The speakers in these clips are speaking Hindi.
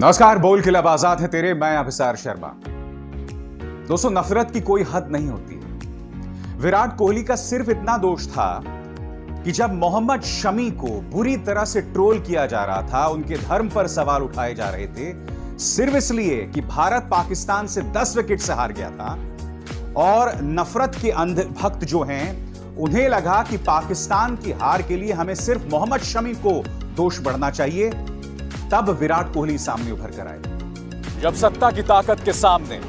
नमस्कार, बोल खिलब आजाद है तेरे। मैं अभिसार शर्मा। दोस्तों, नफरत की कोई हद नहीं होती। विराट कोहली का सिर्फ इतना दोष था कि जब मोहम्मद शमी को बुरी तरह से ट्रोल किया जा रहा था, उनके धर्म पर सवाल उठाए जा रहे थे, सिर्फ इसलिए कि भारत पाकिस्तान से 10 विकेट से हार गया था और नफरत के अंध भक्त जो हैं, उन्हें लगा कि पाकिस्तान की हार के लिए हमें सिर्फ मोहम्मद शमी को दोष बढ़ना चाहिए, तब विराट कोहली सामने उभर कर आए। जब सत्ता की ताकत के सामने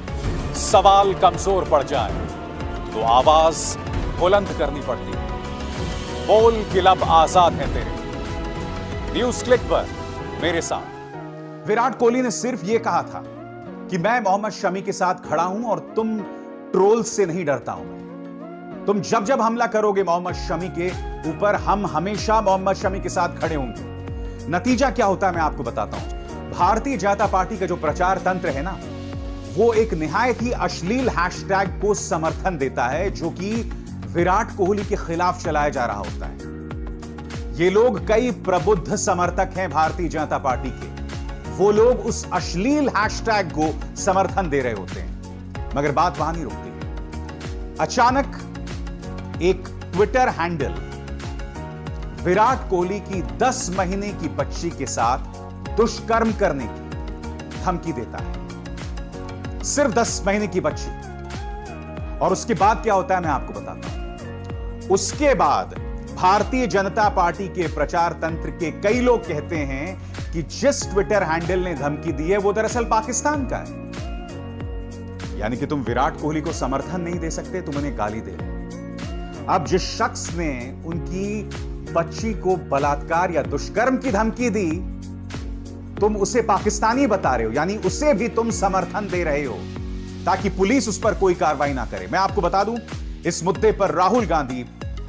सवाल कमजोर पड़ जाए तो आवाज बुलंद करनी पड़ती है। बोल खिलब आजाद है तेरे। न्यूज क्लिक पर मेरे साथ। विराट कोहली ने सिर्फ यह कहा था कि मैं मोहम्मद शमी के साथ खड़ा हूं और तुम ट्रोल से नहीं डरता हूं। तुम जब जब हमला करोगे मोहम्मद शमी के ऊपर, हम हमेशा मोहम्मद शमी के साथ खड़े होंगे। नतीजा क्या होता है मैं आपको बताता हूं। भारतीय जनता पार्टी का जो प्रचार तंत्र है ना, वो एक निहायत ही अश्लील हैशटैग को समर्थन देता है, जो कि विराट कोहली के खिलाफ चलाया जा रहा होता है। ये लोग कई प्रबुद्ध समर्थक हैं भारतीय जनता पार्टी के। वो लोग उस अश्लील हैशटैग को समर्थन दे रहे होते हैं, मगर बात वहां नहीं रुकती। अचानक एक ट्विटर हैंडल विराट कोहली की 10 महीने की बच्ची के साथ दुष्कर्म करने की धमकी देता है। सिर्फ 10 महीने की बच्ची। और उसके बाद क्या होता है मैं आपको बताता हूं। उसके बाद भारतीय जनता पार्टी के प्रचार तंत्र के कई लोग कहते हैं कि जिस ट्विटर हैंडल ने धमकी दी है वो दरअसल पाकिस्तान का है। यानी कि तुम विराट कोहली को समर्थन नहीं दे सकते, तुम उन्हें गाली दे रहे। अब जिस शख्स ने उनकी बच्ची को बलात्कार या दुष्कर्म की धमकी दी, तुम उसे पाकिस्तानी बता रहे हो, यानी उसे भी तुम समर्थन दे रहे हो ताकि पुलिस उस पर कोई कार्रवाई ना करे। मैं आपको बता दूं, इस मुद्दे पर राहुल गांधी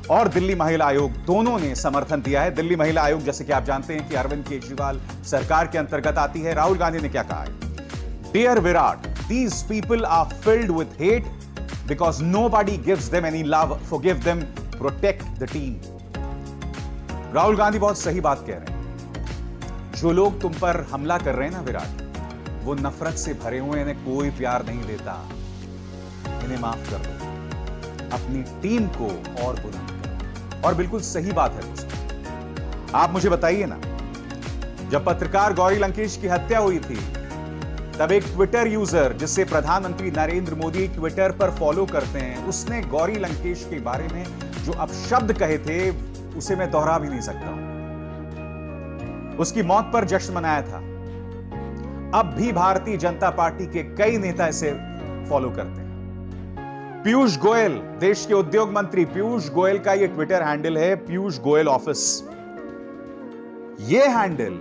और दिल्ली महिला आयोग दोनों ने समर्थन दिया है। दिल्ली महिला आयोग, जैसे कि आप जानते हैं कि अरविंद केजरीवाल सरकार के अंतर्गत आती है। राहुल गांधी ने क्या कहा है? Dear Virat, these people are filled with hate because nobody gives them any love, forgive them, protect the team. Rahul Gandhi बहुत सही बात कह रहे हैं। जो लोग तुम पर हमला कर रहे हैं ना विराट, वो नफरत से भरे हुए, इन्हें कोई प्यार नहीं देता। इन्हें माफ कर दो, अपनी टीम को और बुलंद करो। और बिल्कुल सही बात है दोस्तों। आप मुझे बताइए ना, जब पत्रकार गौरी लंकेश की हत्या हुई थी, तब एक ट्विटर यूजर जिसे प्रधानमंत्री नरेंद्र मोदी ट्विटर पर फॉलो करते हैं, उसने गौरी लंकेश के बारे में जो अपशब्द कहे थे उसे मैं दोहरा भी नहीं सकता हूं। उसकी मौत पर जश्न मनाया था। अब भी भारतीय जनता पार्टी के कई नेता इसे फॉलो करते हैं। पीयूष गोयल, देश के उद्योग मंत्री पीयूष गोयल का यह ट्विटर हैंडल है, पीयूष गोयल ऑफिस। यह हैंडल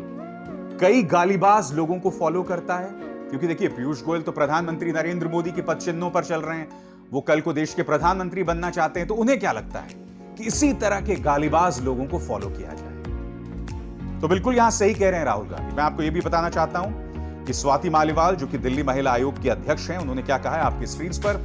कई गालीबाज लोगों को फॉलो करता है, क्योंकि देखिए, पीयूष गोयल तो प्रधानमंत्री नरेंद्र मोदी के पद चिन्हों पर चल रहे हैं। वो कल को देश के प्रधानमंत्री बनना चाहते हैं, तो उन्हें क्या लगता है कि इसी तरह के गालीबाज लोगों को फॉलो किया जाए। तो बिल्कुल यहां सही कह रहे हैं राहुल गांधी। मैं आपको यह भी बताना चाहता हूं कि स्वाति मालीवाल, जो कि दिल्ली महिला आयोग की अध्यक्ष हैं, उन्होंने क्या कहा है आपकी स्क्रीन पर।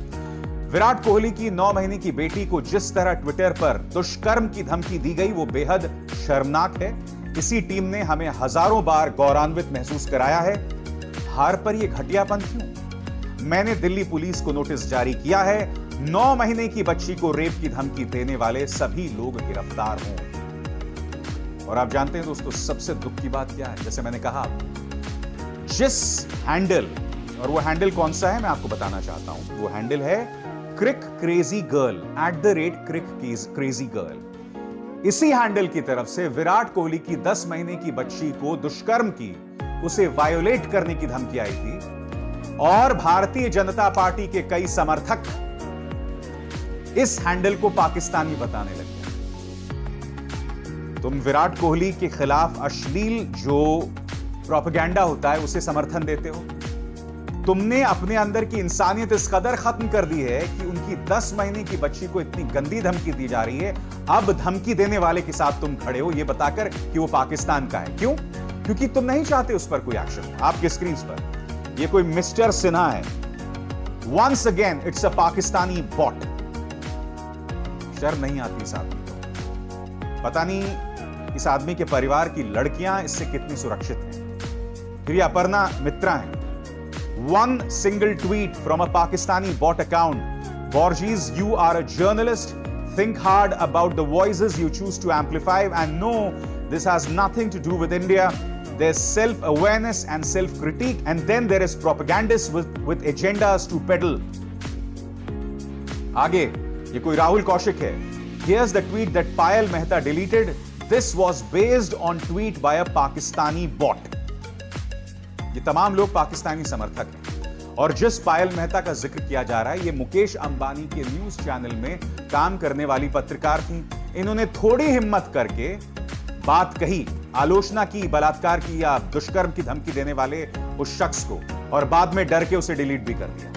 विराट कोहली की 9 महीने की बेटी को जिस तरह ट्विटर पर दुष्कर्म की धमकी दी गई, वो बेहद शर्मनाक है। इसी टीम ने हमें हजारों बार गौरवान्वित महसूस कराया है। हार पर यह घटियापन क्यों? मैंने दिल्ली पुलिस को नोटिस जारी किया है। 9 महीने की बच्ची को रेप की धमकी देने वाले सभी लोग गिरफ्तार हों। और आप जानते हैं दोस्तों, सबसे दुख की बात क्या है? जैसे मैंने कहा, जिस हैंडल, और वो हैंडल कौन सा है मैं आपको बताना चाहता हूं। वो हैंडल है क्रिक क्रेजी गर्ल, @क्रिक क्रेजी गर्ल। इसी हैंडल की तरफ से विराट कोहली की 10 महीने की बच्ची को दुष्कर्म की, उसे वायोलेट करने की धमकी आई थी। और भारतीय जनता पार्टी के कई समर्थक इस हैंडल को पाकिस्तानी बताने लगे। तुम विराट कोहली के खिलाफ अश्लील जो प्रोपेगेंडा होता है उसे समर्थन देते हो। तुमने अपने अंदर की इंसानियत इस कदर खत्म कर दी है कि उनकी 10 महीने की बच्ची को इतनी गंदी धमकी दी जा रही है। अब धमकी देने वाले के साथ तुम खड़े हो, यह बताकर कि वो पाकिस्तान का है। क्यों? क्योंकि तुम नहीं चाहते उस पर कोई एक्शन। आपके स्क्रीन पर ये कोई मिस्टर सिन्हा है। Once again it's a Pakistani bot. शर्म नहीं आती इस आदमी को। पता नहीं इस आदमी के परिवार की लड़कियां इससे कितनी सुरक्षित हैं। फिर ये अपर्णा मित्रा है। One single tweet from a Pakistani bot account. Borges, you are a journalist. Think hard about the voices you choose to amplify and know this has nothing to do with India. There's self-awareness and self-critique, and then there is propagandists with agendas to peddle. आगे ये कोई राहुल कौशिक है। Here's the tweet that Payal Mehta deleted. This was based on tweet by a Pakistani bot. ये तमाम लोग पाकिस्तानी समर्थक हैं और जिस पायल मेहता का जिक्र किया जा रहा है ये मुकेश अंबानी के न्यूज चैनल में काम करने वाली पत्रकार थी। इन्होंने थोड़ी हिम्मत करके बात कही, आलोचना की बलात्कार की या दुष्कर्म की धमकी देने वाले उस शख्स को, और बाद में डर के उसे डिलीट भी कर दिया।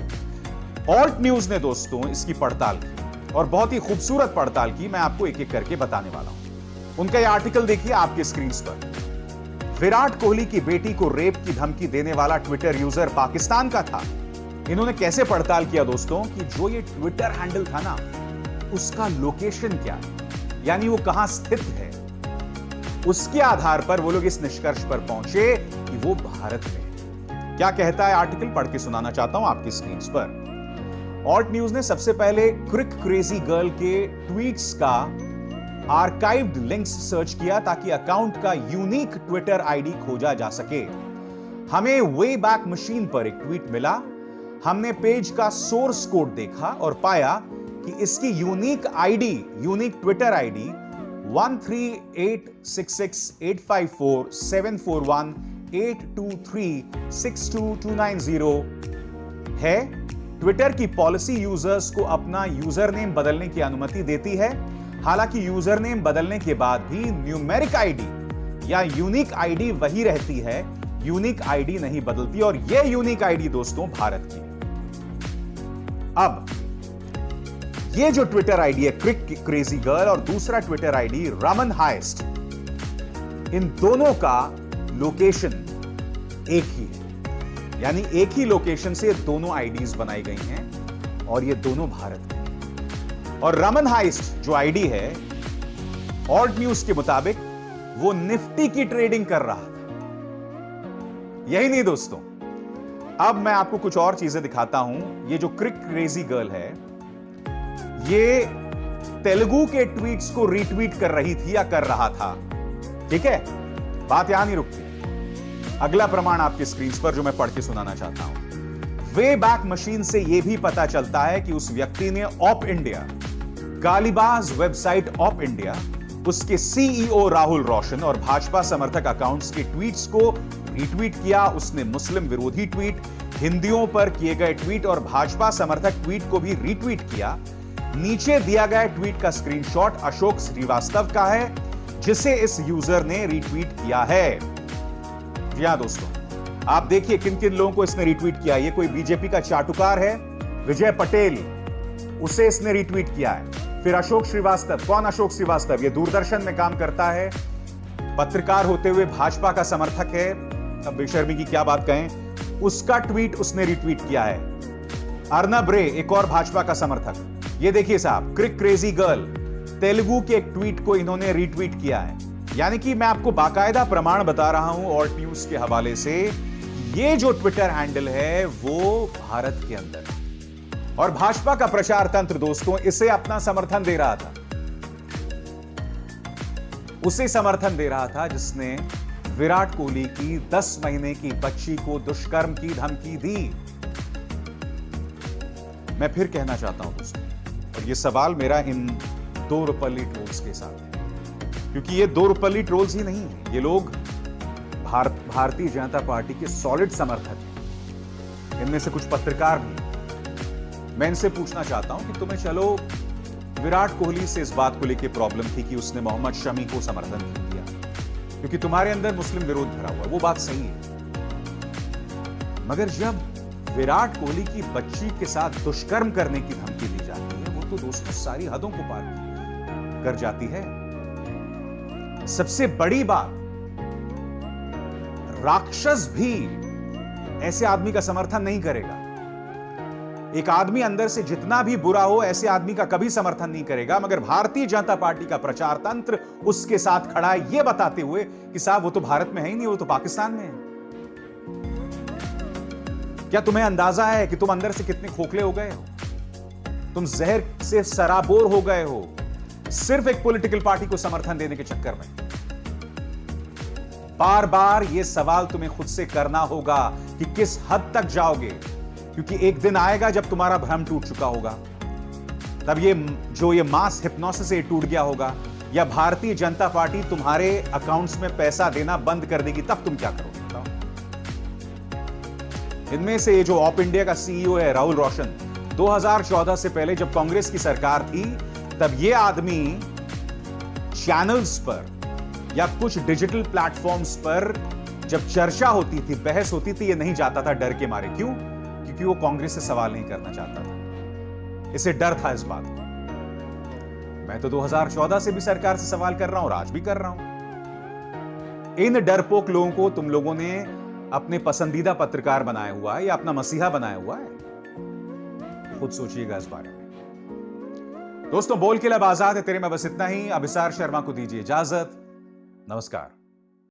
ऑल्ट न्यूज ने दोस्तों इसकी पड़ताल की और बहुत ही खूबसूरत पड़ताल की। मैं आपको एक एक करके बताने वाला हूं। उनका यह आर्टिकल देखिए आपके स्क्रीन पर। विराट कोहली की बेटी को रेप की धमकी देने वाला ट्विटर यूजर पाकिस्तान का था। इन्होंने कैसे पड़ताल किया दोस्तों कि जो ये ट्विटर हैंडल था ना, उसका लोकेशन क्या है, यानी वो कहां स्थित है, उसके आधार पर वो लोग इस निष्कर्ष पर पहुंचे कि वो भारत में है। क्या कहता है आर्टिकल, पढ़ के सुनाना चाहता हूं आपकी स्क्रीन पर। ऑल्ट न्यूज ने सबसे पहले क्रिक क्रेजी गर्ल के ट्वीट्स का आर्काइव्ड लिंक्स सर्च किया ताकि अकाउंट का यूनिक ट्विटर आईडी खोजा जा सके। हमें वे बैक मशीन पर एक ट्वीट मिला। हमने पेज का सोर्स कोड देखा और पाया कि इसकी यूनिक ट्विटर आईडी 138685474182362290 है। ट्विटर की पॉलिसी यूजर्स को अपना यूजर नेम बदलने की अनुमति देती है। हालांकि यूजर नेम बदलने के बाद भी न्यूमेरिक आईडी या यूनिक आईडी वही रहती है, यूनिक आईडी नहीं बदलती, और यह यूनिक आईडी दोस्तों भारत की। अब ये जो ट्विटर आईडी है क्रिक क्रेजी गर्ल और दूसरा ट्विटर आईडी रमन हाइस्ट, इन दोनों का लोकेशन एक ही है, यानी एक ही लोकेशन से दोनों आईडीज बनाई गई हैं और ये दोनों भारत के। और रमन हाइस्ट जो आईडी है, ऑल्ट न्यूज के मुताबिक वो निफ्टी की ट्रेडिंग कर रहा था। यही नहीं दोस्तों, अब मैं आपको कुछ और चीजें दिखाता हूं। ये जो क्रिक क्रेजी गर्ल है, ये तेलुगु के ट्वीट्स को रीट्वीट कर रही थी या कर रहा था। ठीक है, बात यहां नहीं रुकती। अगला प्रमाण आपके स्क्रीन पर जो मैं पढ़ के सुनाना चाहता हूं। वे बैक मशीन से यह भी पता चलता है कि उस व्यक्ति ने ऑप इंडिया, गालीबाज वेबसाइट ऑप इंडिया, उसके सीईओ राहुल रोशन और भाजपा समर्थक अकाउंट्स के ट्वीट्स को रीट्वीट किया। उसने मुस्लिम विरोधी ट्वीट, हिंदियों पर किए गए ट्वीट और भाजपा समर्थक ट्वीट को भी रीट्वीट किया। नीचे दिया गया ट्वीट का स्क्रीनशॉट अशोक श्रीवास्तव का है, जिसे इस यूजर ने रीट्वीट किया है। जी हां दोस्तों, आप देखिए किन किन लोगों को इसने रीट्वीट किया। ये कोई बीजेपी का चाटुकार है, विजय पटेल, उसे इसने रीट्वीट किया है। फिर अशोक श्रीवास्तव, कौन अशोक श्रीवास्तव? ये दूरदर्शन में काम करता है, पत्रकार होते हुए भाजपा का समर्थक है। अब बेशर्मी की क्या बात कहें, उसका ट्वीट उसने रीट्वीट किया है। अर्नब रे, एक और भाजपा का समर्थक। ये देखिए साहब, क्रिक क्रेजी गर्ल तेलुगु के एक ट्वीट को इन्होंने रीट्वीट किया है। यानी कि मैं आपको बाकायदा प्रमाण बता रहा हूं ऑल्ट न्यूज के हवाले से, ये जो ट्विटर हैंडल है वो भारत के अंदर है। और भाजपा का प्रचार तंत्र दोस्तों इसे अपना समर्थन दे रहा था, उसे समर्थन दे रहा था जिसने विराट कोहली की 10 महीने की बच्ची को दुष्कर्म की धमकी दी। मैं फिर कहना चाहता हूं दोस्तों, और ये सवाल मेरा इन दो रुपल्ली ट्रोल्स के साथ है, क्योंकि ये दो रुपल्ली ट्रोल्स ही नहीं है, ये लोग भारतीय जनता पार्टी के सॉलिड समर्थक हैं। इनमें से कुछ पत्रकार भी। मैं इनसे पूछना चाहता हूं कि तुम्हें चलो विराट कोहली से इस बात को लेकर प्रॉब्लम थी कि उसने मोहम्मद शमी को समर्थन नहीं दिया, क्योंकि तुम्हारे अंदर मुस्लिम विरोध भरा हुआ है, वो बात सही है। मगर जब विराट कोहली की बच्ची के साथ दुष्कर्म करने की धमकी दी जाती है, वो तो दोस्तों सारी हदों को पार कर जाती है। सबसे बड़ी बात, राक्षस भी ऐसे आदमी का समर्थन नहीं करेगा। एक आदमी अंदर से जितना भी बुरा हो, ऐसे आदमी का कभी समर्थन नहीं करेगा। मगर भारतीय जनता पार्टी का प्रचार तंत्र उसके साथ खड़ा है, यह बताते हुए कि साहब वो तो भारत में है ही नहीं, वो तो पाकिस्तान में है। क्या तुम्हें अंदाजा है कि तुम अंदर से कितने खोखले हो गए हो? तुम जहर से सराबोर हो गए हो सिर्फ एक पॉलिटिकल पार्टी को समर्थन देने के चक्कर में। बार बार यह सवाल तुम्हें खुद से करना होगा कि किस हद तक जाओगे, क्योंकि एक दिन आएगा जब तुम्हारा भ्रम टूट चुका होगा। तब ये मास हिप्नोसिस से टूट गया होगा, या भारतीय जनता पार्टी तुम्हारे अकाउंट्स में पैसा देना बंद कर देगी, तब तुम क्या करोगे बताओ? इनमें से ये जो ऑप इंडिया का सीईओ है राहुल रोशन, 2014 से पहले जब कांग्रेस की सरकार थी, तब ये आदमी चैनल्स पर या कुछ डिजिटल प्लेटफॉर्म्स पर जब चर्चा होती थी, बहस होती थी, ये नहीं जाता था डर के मारे। क्यों? क्योंकि वो कांग्रेस से सवाल नहीं करना चाहता था, इसे डर था इस बात का। मैं तो 2014 से भी सरकार से सवाल कर रहा हूं और आज भी कर रहा हूं। इन डरपोक लोगों को तुम लोगों ने अपने पसंदीदा पत्रकार बनाया हुआ है या अपना मसीहा बनाया हुआ है? खुद सोचिएगा इस बारे में। दोस्तों, बोल के लब आजाद है तेरे में बस इतना ही। अभिसार शर्मा को दीजिए इजाजत। नमस्कार।